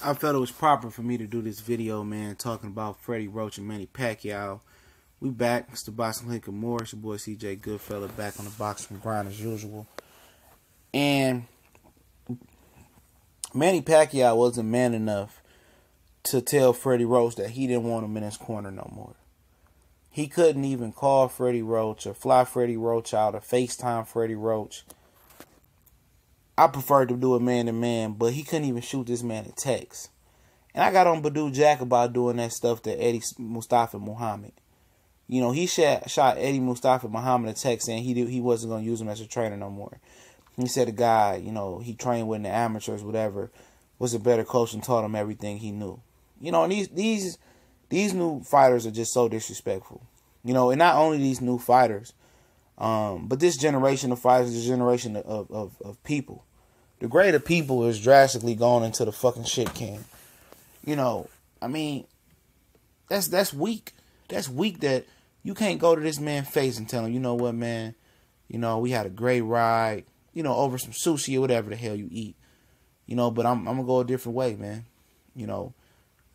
I felt it was proper for me to do this video, man, talking about Freddie Roach and Manny Pacquiao. We back. It's the Boxing Link of More. It's your boy CJ Goodfella back on the boxing grind as usual. And Manny Pacquiao wasn't man enough to tell Freddie Roach that he didn't want him in his corner no more. He couldn't even call Freddie Roach or fly Freddie Roach out or FaceTime Freddie Roach. I preferred to do it man-to-man, but he couldn't even shoot this man a text. And I got on Badu Jack about doing that stuff to Eddie Mustafa Muhammad. You know, he shot Eddie Mustafa Muhammad a text saying he wasn't going to use him as a trainer no more. He said the guy, you know, he trained with the amateurs, whatever, was a better coach and taught him everything he knew. You know, and these new fighters are just so disrespectful. You know, and not only these new fighters, but this generation of fighters, this generation of people. The grade of people is drastically going into the fucking shit can. You know, I mean, that's weak. That's weak that you can't go to this man's face and tell him, you know what, man, you know, we had a great ride, you know, over some sushi or whatever the hell you eat. You know, but I'm going to go a different way, man. You know,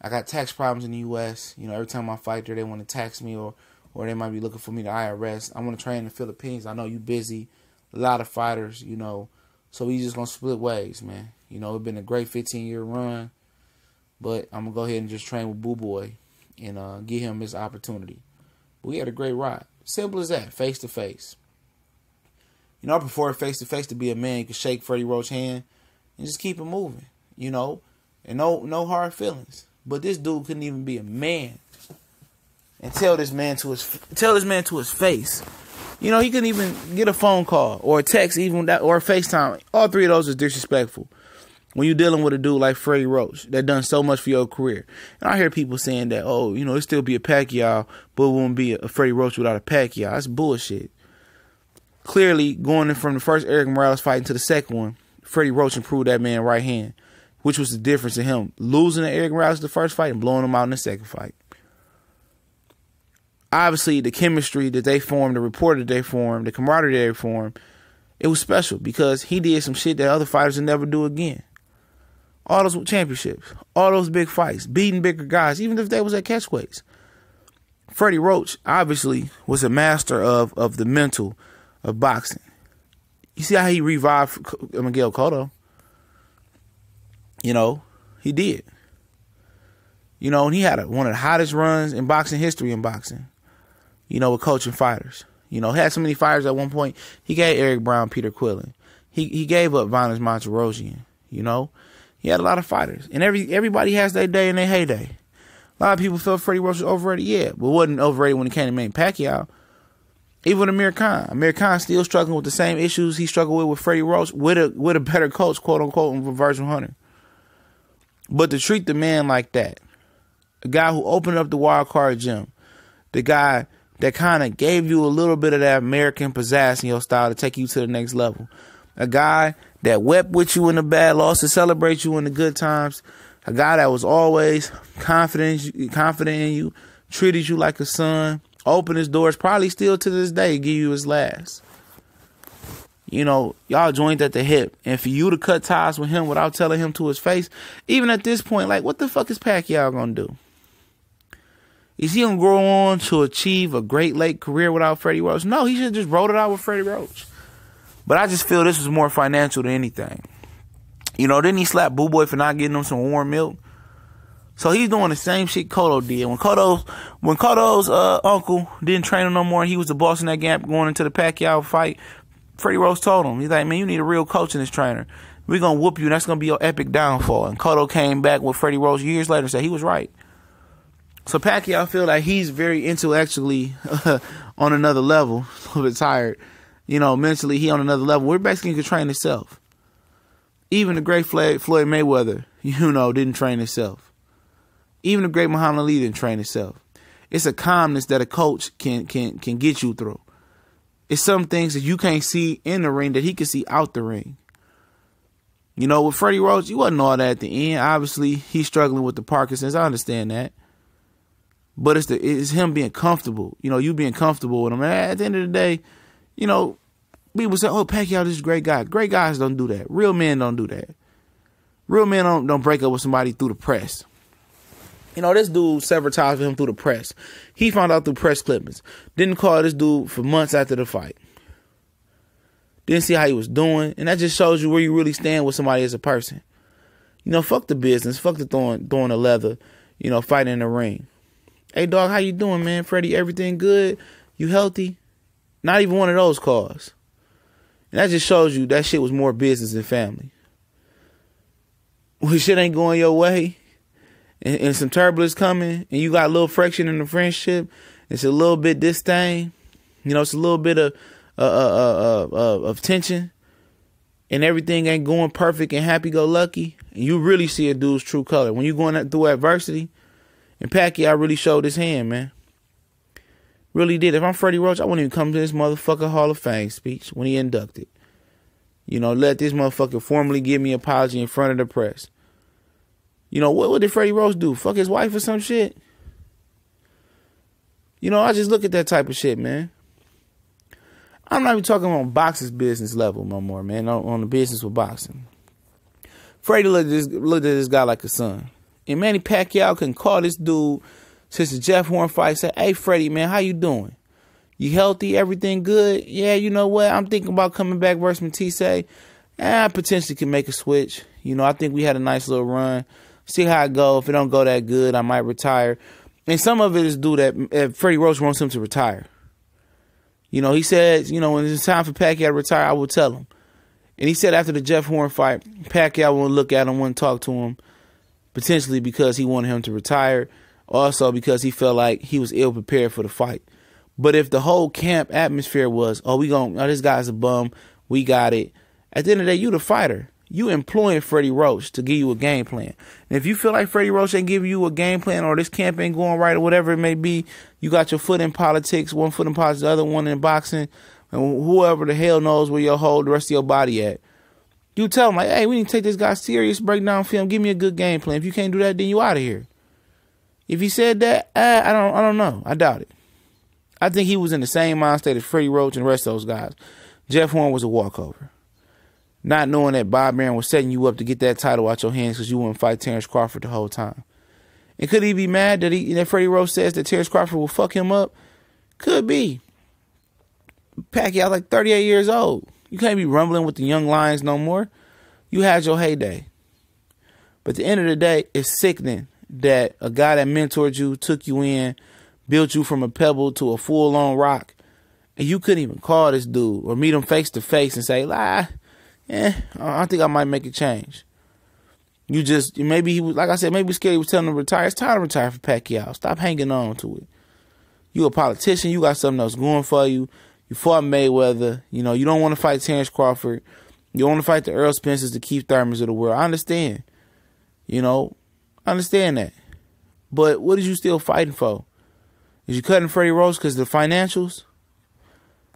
I got tax problems in the U.S. You know, every time I fight there, they want to tax me or they might be looking for me to IRS. I want to train in the Philippines. I know you busy. A lot of fighters, you know. So we just going to split ways, man. You know, it's been a great 15-year run. But I'm going to go ahead and just train with Boo Boy and give him his opportunity. We had a great ride. Simple as that, face-to-face. You know, I prefer face-to-face to be a man. You can shake Freddie Roach's hand and just keep it moving, you know. And no hard feelings. But this dude couldn't even be a man and tell this man to his face. You know, he couldn't even get a phone call or a text, even that, or a FaceTime. All three of those is disrespectful when you're dealing with a dude like Freddie Roach that done so much for your career. And I hear people saying that, oh, you know, it'd still be a Pacquiao, but it wouldn't be a Freddie Roach without a Pacquiao. That's bullshit. Clearly, going in from the first Eric Morales fight to the second one, Freddie Roach improved that man right hand, which was the difference in him losing to Eric Morales the first fight and blowing him out in the second fight. Obviously, the chemistry that they formed, the rapport that they formed, the camaraderie they formed, it was special because he did some shit that other fighters would never do again. All those championships, all those big fights, beating bigger guys, even if they was at catchweights. Freddie Roach obviously was a master of the mental of boxing. You see how he revived Miguel Cotto? You know, he did. You know, and he had one of the hottest runs in boxing history in boxing. You know, with coaching fighters. You know, had so many fighters at one point. He gave Eric Brown Peter Quillen. He gave up Violence Monterosian. You know, he had a lot of fighters, and everybody has their day and their heyday. A lot of people felt Freddie Roach was overrated, yeah, but wasn't overrated when it came to Manny Pacquiao. Even Amir Khan. Amir Khan still struggling with the same issues he struggled with Freddie Roach, with a better coach, quote unquote, than Virgil Hunter. But to treat the man like that, a guy who opened up the wild card gym, the guy that kind of gave you a little bit of that American pizzazz in your style to take you to the next level, a guy that wept with you in the bad loss to celebrate you in the good times, a guy that was always confident in you, treated you like a son, opened his doors, probably still to this day, give you his last. You know, y'all joined at the hip. And for you to cut ties with him without telling him to his face, even at this point, like, what the fuck is Pacquiao going to do? Is he going to grow on to achieve a great late career without Freddie Roach? No, he should have just rolled it out with Freddie Roach. But I just feel this was more financial than anything. You know, didn't he slap Boo Boy for not getting him some warm milk? So he's doing the same shit Cotto did. When Cotto's uncle didn't train him no more and he was the boss in that gap going into the Pacquiao fight, Freddie Roach told him, he's like, man, you need a real coach in this trainer. We're going to whoop you, and that's going to be your epic downfall. And Cotto came back with Freddie Roach years later and said he was right. So Pacquiao, I feel like he's very intellectually on another level. A little bit tired. You know, mentally, he on another level. We're basically going to train himself. Even the great Floyd Mayweather, you know, didn't train himself. Even the great Muhammad Ali didn't train himself. It's a calmness that a coach can get you through. It's some things that you can't see in the ring that he can see out the ring. You know, with Freddie Roach, you wasn't all that at the end. Obviously, he's struggling with the Parkinson's. I understand that. But it's him being comfortable. You know, you being comfortable with him. And at the end of the day, you know, people say, oh, Pacquiao, this is a great guy. Great guys don't do that. Real men don't do that. Real men don't break up with somebody through the press. You know, this dude several times with him through the press. He found out through press clippings. Didn't call this dude for months after the fight. Didn't see how he was doing. And that just shows you where you really stand with somebody as a person. You know, fuck the business. Fuck the throwing the leather, you know, fighting in the ring. Hey, dog, how you doing, man? Freddie, everything good? You healthy? Not even one of those calls. And that just shows you that shit was more business than family. When shit ain't going your way, and some turbulence coming, and you got a little friction in the friendship, it's a little bit disdain, you know, it's a little bit of tension, and everything ain't going perfect and happy-go-lucky, and you really see a dude's true color. When you going through adversity, and Pacquiao really showed his hand, man. Really did. If I'm Freddie Roach, I wouldn't even come to this motherfucker Hall of Fame speech when he inducted. You know, let this motherfucker formally give me an apology in front of the press. You know, what did Freddie Roach do? Fuck his wife or some shit? You know, I just look at that type of shit, man. I'm not even talking on boxing's business level no more, man, on the business with boxing. Freddie looked at this guy like a son. And Manny Pacquiao can call this dude since the Jeff Horn fight, say, hey, Freddie, man, how you doing? You healthy? Everything good? Yeah, you know what? I'm thinking about coming back versus Matisse. I potentially can make a switch. You know, I think we had a nice little run. See how it go. If it don't go that good, I might retire. And some of it is due that Freddie Roach wants him to retire. You know, he said, you know, when it's time for Pacquiao to retire, I will tell him. And he said after the Jeff Horn fight, Pacquiao wouldn't look at him, wouldn't talk to him, potentially because he wanted him to retire, also because he felt like he was ill prepared for the fight. But if the whole camp atmosphere was, this guy's a bum, we got it. At the end of the day, you the fighter. You employing Freddie Roach to give you a game plan. And if you feel like Freddie Roach ain't giving you a game plan, or this camp ain't going right, or whatever it may be, you got your foot in politics, one foot in politics, the other one in boxing, and whoever the hell knows where you'll hold the rest of your body at. You tell him, like, hey, we need to take this guy serious, break down film, give me a good game plan. If you can't do that, then you out of here. If he said that, I don't know. I doubt it. I think he was in the same mind state as Freddie Roach and the rest of those guys. Jeff Horn was a walkover. Not knowing that Bob Arum was setting you up to get that title out your hands because you wouldn't fight Terrence Crawford the whole time. And could he be mad that Freddie Roach says that Terrence Crawford will fuck him up? Could be. Pacquiao like 38 years old. You can't be rumbling with the young lions no more. You had your heyday. But at the end of the day, it's sickening that a guy that mentored you, took you in, built you from a pebble to a full-on rock, and you couldn't even call this dude or meet him face to face and say, I think I might make a change. You just, maybe he was, like I said, maybe scared he was telling him to retire. It's time to retire for Pacquiao. Stop hanging on to it. You a politician. You got something else going for you. You fought Mayweather. You know, you don't want to fight Terrence Crawford. You want to fight the Earl Spencers, the Keith Thurmans of the world. I understand. You know, I understand that. But what is you still fighting for? Is you cutting Freddie Roach because of the financials?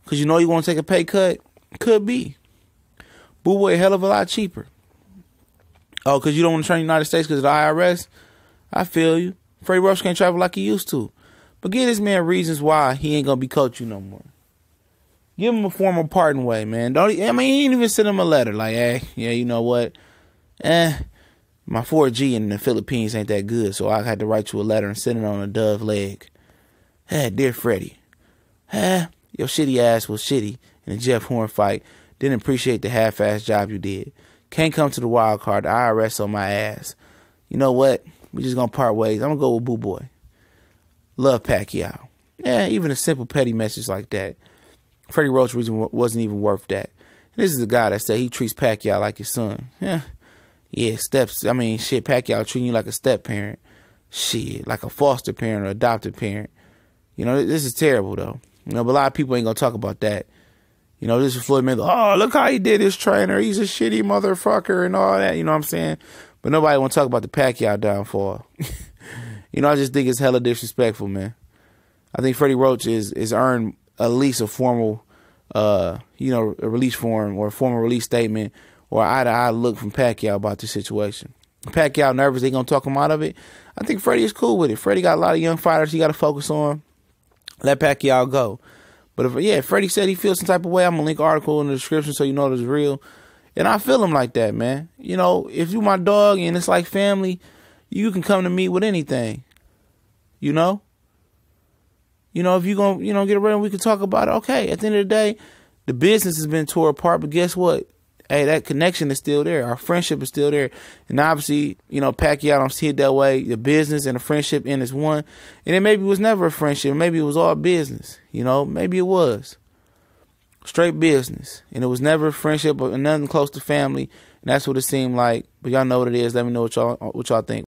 Because you know you want to take a pay cut? Could be. Boo Boy a hell of a lot cheaper. Oh, because you don't want to train in the United States because of the IRS? I feel you. Freddie Roach can't travel like he used to. But give this man reasons why he ain't going to be coaching you no more. Give him a formal pardon way, man. He ain't even send him a letter like, hey, yeah, you know what? My 4G in the Philippines ain't that good, so I had to write you a letter and send it on a dove leg. Hey, dear Freddie, your shitty ass was shitty in the Jeff Horn fight. Didn't appreciate the half-ass job you did. Can't come to the wild card. The IRS on my ass. You know what? We just gonna part ways. I'm gonna go with Boo Boy. Love Pacquiao. Yeah, even a simple petty message like that. Freddie Roach wasn't even worth that. This is the guy that said he treats Pacquiao like his son. Yeah, Pacquiao treating you like a step parent. Shit, like a foster parent or adopted parent. You know, this is terrible though. You know, but a lot of people ain't gonna talk about that. You know, this is Floyd Mayweather. Oh, look how he did his trainer. He's a shitty motherfucker and all that. You know what I'm saying? But nobody want to talk about the Pacquiao downfall. You know, I just think it's hella disrespectful, man. I think Freddie Roach is earned at least a formal, a release form or a formal release statement or eye-to-eye look from Pacquiao about the situation. Pacquiao nervous, they going to talk him out of it. I think Freddie is cool with it. Freddie got a lot of young fighters he got to focus on. Let Pacquiao go. But if Freddie said he feels some type of way, I'm going to link an article in the description so you know it's real. And I feel him like that, man. You know, if you my dog and it's like family, you can come to me with anything. You know? You know, if you gonna, you know, get around, we can talk about it. Okay, at the end of the day, the business has been tore apart, but guess what? Hey, that connection is still there. Our friendship is still there. And obviously, you know, Pacquiao don't see it that way. The business and the friendship in is one. And it maybe was never a friendship. Maybe it was all business. You know, maybe it was. Straight business. And it was never a friendship or nothing close to family. And that's what it seemed like. But y'all know what it is. Let me know what y'all think.